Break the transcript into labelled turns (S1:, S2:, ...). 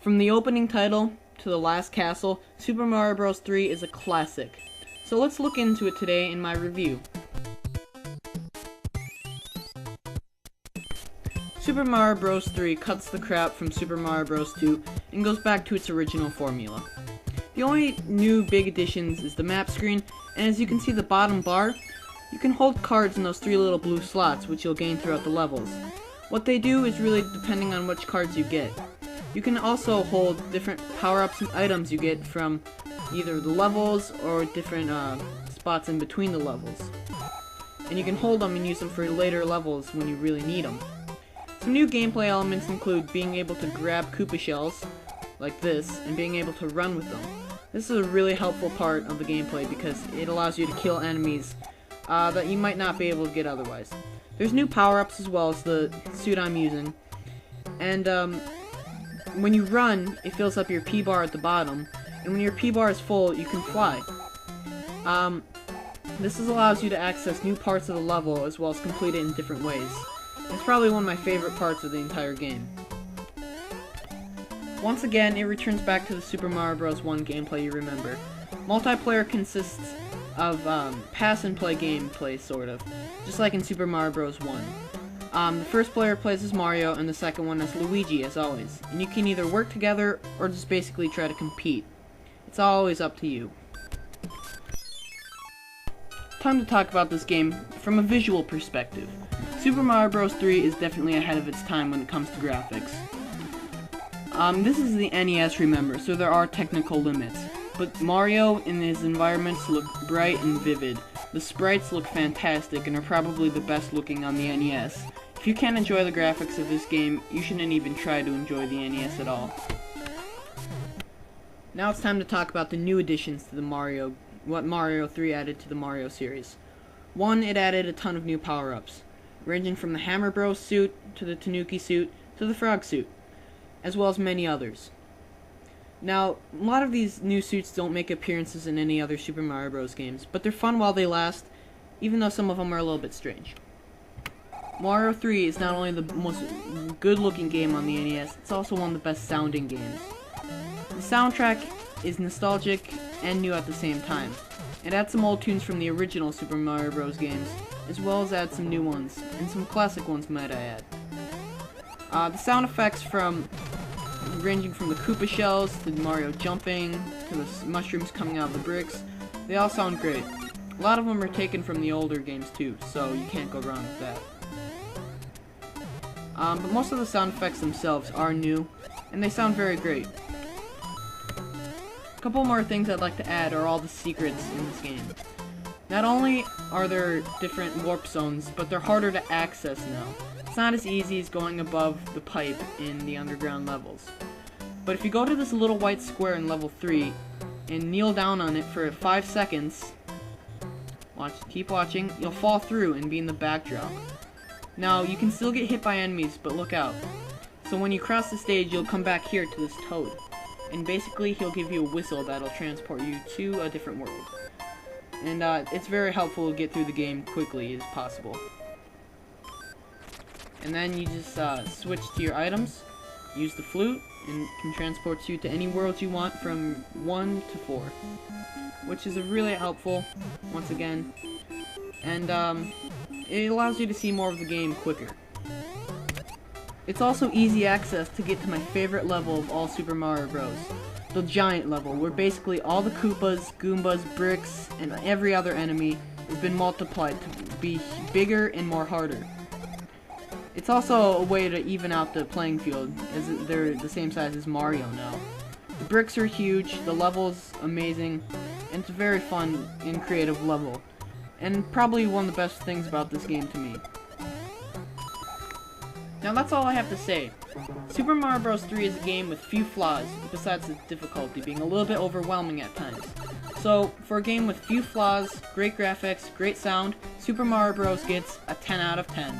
S1: From the opening title to the last castle, Super Mario Bros. 3 is a classic. So let's look into it today in my review. Super Mario Bros. 3 cuts the crap from Super Mario Bros. 2 and goes back to its original formula. The only new big additions is the map screen, and as you can see the bottom bar, you can hold cards in those 3 little blue slots, which you'll gain throughout the levels. What they do is really depending on which cards you get. You can also hold different power-ups and items you get from either the levels or different spots in between the levels. And you can hold them and use them for later levels when you really need them. Some new gameplay elements include being able to grab Koopa shells, like this, and being able to run with them. This is a really helpful part of the gameplay because it allows you to kill enemies that you might not be able to get otherwise. There's new power-ups as well as the suit I'm using. And when you run, it fills up your P bar at the bottom, and when your P bar is full, you can fly. This allows you to access new parts of the level as well as complete it in different ways. It's probably one of my favorite parts of the entire game. Once again, it returns back to the Super Mario Bros. 1 gameplay you remember. Multiplayer consists of pass and play gameplay, sort of, just like in Super Mario Bros. 1. The first player plays as Mario, and the second one as Luigi, as always. And you can either work together, or just basically try to compete. It's always up to you. Time to talk about this game from a visual perspective. Super Mario Bros. 3 is definitely ahead of its time when it comes to graphics. This is the NES, remember, so there are technical limits. But Mario and his environments look bright and vivid. The sprites look fantastic and are probably the best looking on the NES. If you can't enjoy the graphics of this game, you shouldn't even try to enjoy the NES at all. Now it's time to talk about the new additions to what Mario 3 added to the Mario series. 1, it added a ton of new power-ups, ranging from the Hammer Bros suit, to the Tanuki suit, to the Frog suit, as well as many others. Now, a lot of these new suits don't make appearances in any other Super Mario Bros. Games, but they're fun while they last, even though some of them are a little bit strange. Mario 3 is not only the most good-looking game on the NES, it's also one of the best sounding games. The soundtrack is nostalgic and new at the same time. It adds some old tunes from the original Super Mario Bros. Games, as well as add some new ones, and some classic ones might I add. The sound effects ranging from the Koopa shells, to Mario jumping, to the mushrooms coming out of the bricks, they all sound great. A lot of them are taken from the older games too, so you can't go wrong with that. But most of the sound effects themselves are new, and they sound very great. A couple more things I'd like to add are all the secrets in this game. Not only are there different warp zones, but they're harder to access now. It's not as easy as going above the pipe in the underground levels. But if you go to this little white square in level 3, and kneel down on it for 5 seconds, keep watching, you'll fall through and be in the backdrop. Now, you can still get hit by enemies, but look out. So when you cross the stage, you'll come back here to this toad. And basically, he'll give you a whistle that'll transport you to a different world. And it's very helpful to get through the game quickly as possible. And then you just switch to your items, use the flute, and it can transport you to any world you want from 1 to 4. Which is really helpful, once again. And it allows you to see more of the game quicker. It's also easy access to get to my favorite level of all Super Mario Bros. The giant level, where basically all the Koopas, Goombas, bricks, and every other enemy has been multiplied to be bigger and more harder. It's also a way to even out the playing field, as they're the same size as Mario now. The bricks are huge, the level's amazing, and it's a very fun and creative level. And probably one of the best things about this game to me. Now that's all I have to say. Super Mario Bros. 3 is a game with few flaws, besides its difficulty being a little bit overwhelming at times. So, for a game with few flaws, great graphics, great sound, Super Mario Bros. Gets a 10 out of 10.